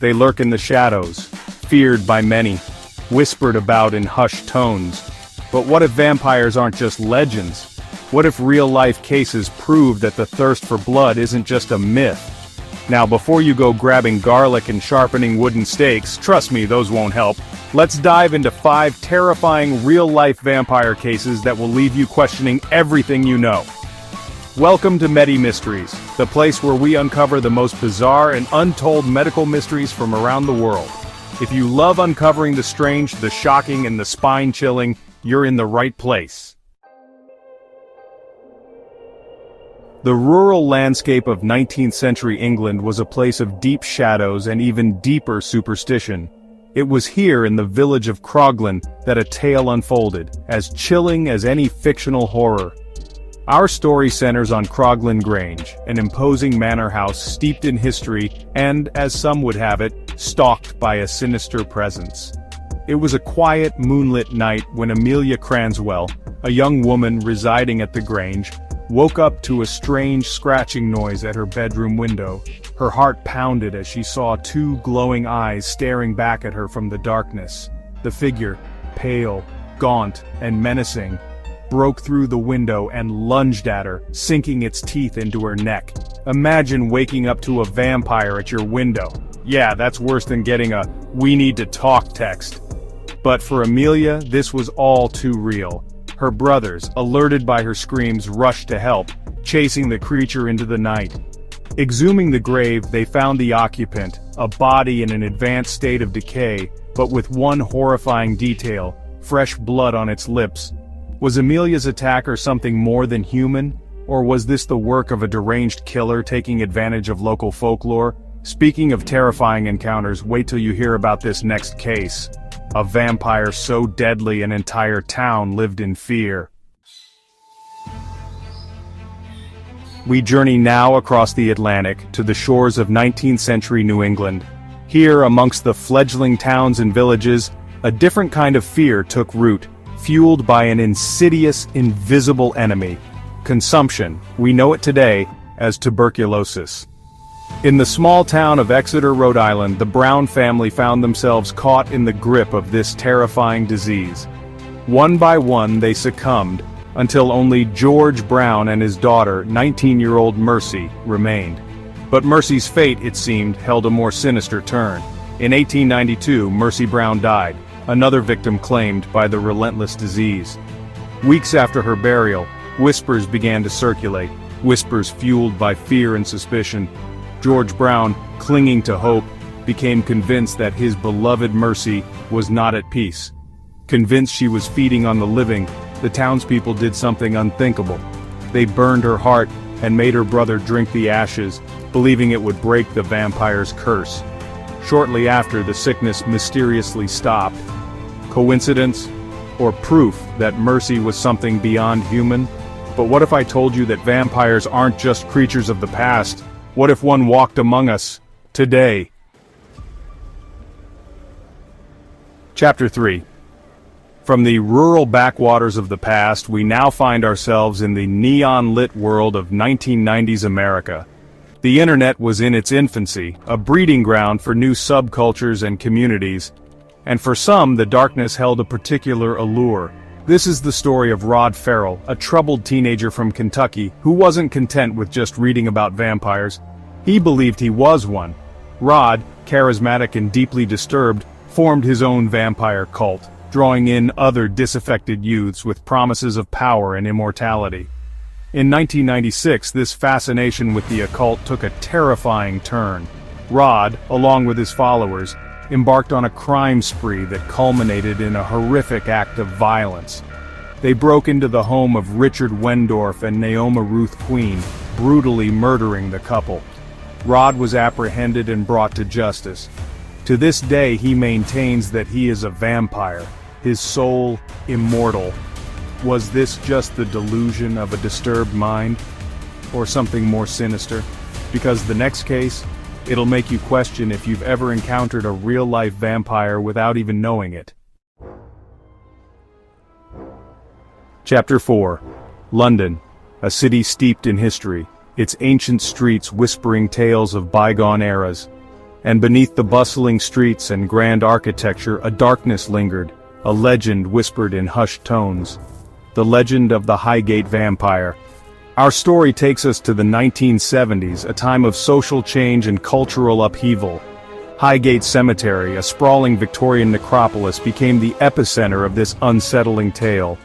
They lurk in the shadows, feared by many, whispered about in hushed tones. But what if vampires aren't just legends? What if real-life cases prove that the thirst for blood isn't just a myth? Now, before you go grabbing garlic and sharpening wooden stakes, trust me, those won't help. Let's dive into 5 terrifying real-life vampire cases that will leave you questioning everything you know. Welcome to MediMysteries, the place where we uncover the most bizarre and untold medical mysteries from around the world. If you love uncovering the strange, the shocking, and the spine-chilling, you're in the right place. The rural landscape of 19th century England was a place of deep shadows and even deeper superstition. It was here in the village of Croglin that a tale unfolded, as chilling as any fictional horror. Our story centers on Croglin Grange, an imposing manor house steeped in history and, as some would have it, stalked by a sinister presence. It was a quiet, moonlit night when Amelia Cranswell, a young woman residing at the Grange, woke up to a strange scratching noise at her bedroom window. Her heart pounded as she saw 2 glowing eyes staring back at her from the darkness. The figure, pale, gaunt, and menacing, broke through the window and lunged at her, sinking its teeth into her neck. Imagine waking up to a vampire at your window. Yeah, that's worse than getting a "we need to talk" text. But for Amelia, this was all too real. Her brothers, alerted by her screams, rushed to help, chasing the creature into the night. Exhuming the grave, they found the occupant, a body in an advanced state of decay, but with one horrifying detail: fresh blood on its lips. Was Amelia's attacker something more than human? Or was this the work of a deranged killer taking advantage of local folklore? Speaking of terrifying encounters, wait till you hear about this next case. A vampire so deadly an entire town lived in fear. We journey now across the Atlantic to the shores of 19th century New England. Here, amongst the fledgling towns and villages, a different kind of fear took root, fueled by an insidious, invisible enemy. Consumption. We know it today as tuberculosis. In the small town of Exeter, Rhode Island, the Brown family found themselves caught in the grip of this terrifying disease. One by one they succumbed, until only George Brown and his daughter, 19-year-old Mercy, remained. But Mercy's fate, it seemed, held a more sinister turn. In 1892, Mercy Brown died, another victim claimed by the relentless disease. Weeks after her burial, whispers began to circulate, whispers fueled by fear and suspicion. George Brown, clinging to hope, became convinced that his beloved Mercy was not at peace. Convinced she was feeding on the living, the townspeople did something unthinkable. They burned her heart and made her brother drink the ashes, believing it would break the vampire's curse. Shortly after, the sickness mysteriously stopped. Coincidence? Or proof that Mercy was something beyond human? But what if I told you that vampires aren't just creatures of the past? What if one walked among us, today? Chapter 3. From the rural backwaters of the past, we now find ourselves in the neon-lit world of 1990s America. The internet was in its infancy, a breeding ground for new subcultures and communities, and for some the darkness held a particular allure. This is the story of Rod Farrell, a troubled teenager from Kentucky who wasn't content with just reading about vampires. He believed he was one. Rod, charismatic and deeply disturbed, formed his own vampire cult, drawing in other disaffected youths with promises of power and immortality. In 1996, this fascination with the occult took a terrifying turn. Rod, along with his followers, embarked on a crime spree that culminated in a horrific act of violence. They broke into the home of Richard Wendorf and Naoma Ruth Queen, brutally murdering the couple. Rod was apprehended and brought to justice. To this day he maintains that he is a vampire, his soul immortal. Was this just the delusion of a disturbed mind? Or something more sinister? Because the next case, it'll make you question if you've ever encountered a real-life vampire without even knowing it. Chapter 4. London, a city steeped in history, its ancient streets whispering tales of bygone eras. And beneath the bustling streets and grand architecture a darkness lingered, a legend whispered in hushed tones. The legend of the Highgate Vampire. Our story takes us to the 1970s, a time of social change and cultural upheaval. Highgate Cemetery, a sprawling Victorian necropolis, became the epicenter of this unsettling tale.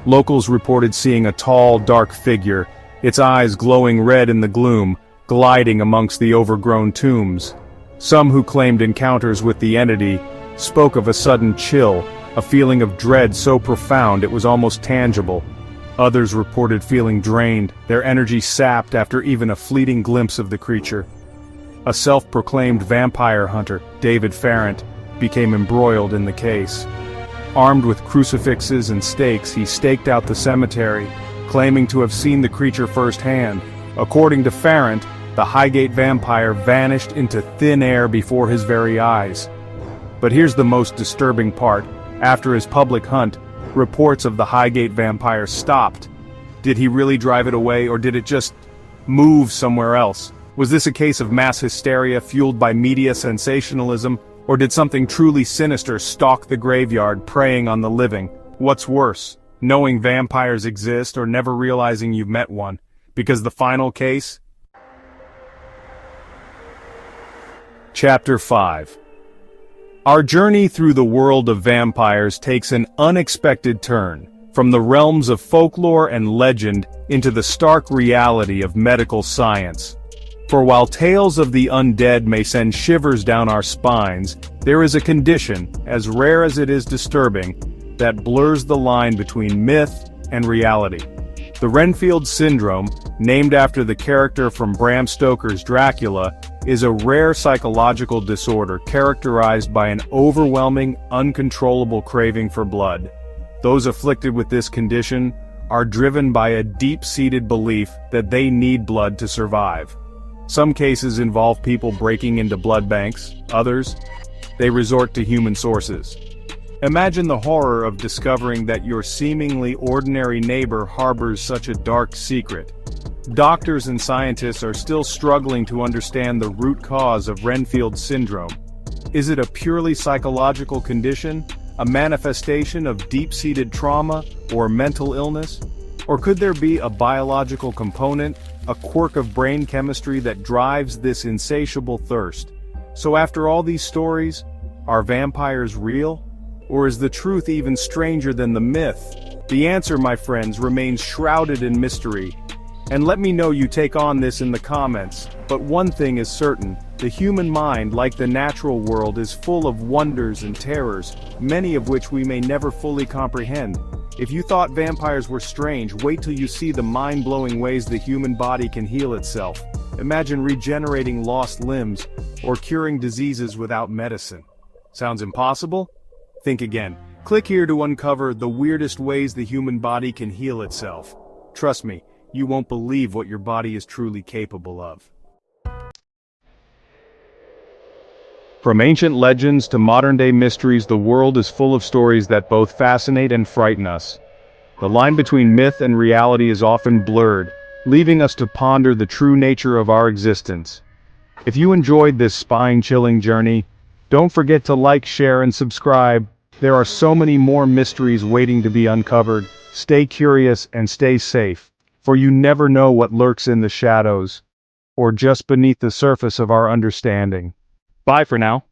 Locals reported seeing a tall, dark figure, its eyes glowing red in the gloom, gliding amongst the overgrown tombs. Some who claimed encounters with the entity spoke of a sudden chill, a feeling of dread so profound it was almost tangible. Others reported feeling drained, their energy sapped after even a fleeting glimpse of the creature. A self-proclaimed vampire hunter, David Farrant, became embroiled in the case. Armed with crucifixes and stakes, he staked out the cemetery, claiming to have seen the creature firsthand. According to Farrant, the Highgate Vampire vanished into thin air before his very eyes. But here's the most disturbing part. After his public hunt, reports of the Highgate Vampire stopped. Did he really drive it away, or did it just move somewhere else? Was this a case of mass hysteria fueled by media sensationalism, or did something truly sinister stalk the graveyard, preying on the living? What's worse, knowing vampires exist or never realizing you've met one? Because the final case? Chapter 5. Our journey through the world of vampires takes an unexpected turn, from the realms of folklore and legend into the stark reality of medical science. For while tales of the undead may send shivers down our spines, there is a condition, as rare as it is disturbing, that blurs the line between myth and reality. The Renfield syndrome, named after the character from Bram Stoker's Dracula, is a rare psychological disorder characterized by an overwhelming, uncontrollable craving for blood. Those afflicted with this condition are driven by a deep-seated belief that they need blood to survive. Some cases involve people breaking into blood banks, others, they resort to human sources. Imagine the horror of discovering that your seemingly ordinary neighbor harbors such a dark secret. Doctors and scientists are still struggling to understand the root cause of Renfield syndrome. Is it a purely psychological condition, a manifestation of deep-seated trauma or mental illness? Or could there be a biological component, a quirk of brain chemistry that drives this insatiable thirst? So after all these stories, are vampires real? Or is the truth even stranger than the myth? The answer, my friends, remains shrouded in mystery. And let me know you take on this in the comments. But one thing is certain, the human mind, like the natural world, is full of wonders and terrors, many of which we may never fully comprehend. If you thought vampires were strange, wait till you see the mind-blowing ways the human body can heal itself. Imagine regenerating lost limbs, or curing diseases without medicine. Sounds impossible? Think again. Click here to uncover the weirdest ways the human body can heal itself. Trust me, you won't believe what your body is truly capable of. From ancient legends to modern-day mysteries, the world is full of stories that both fascinate and frighten us. The line between myth and reality is often blurred, leaving us to ponder the true nature of our existence. If you enjoyed this spine-chilling journey, don't forget to like, share, and subscribe. There are so many more mysteries waiting to be uncovered. Stay curious and stay safe, for you never know what lurks in the shadows, or just beneath the surface of our understanding. Bye for now.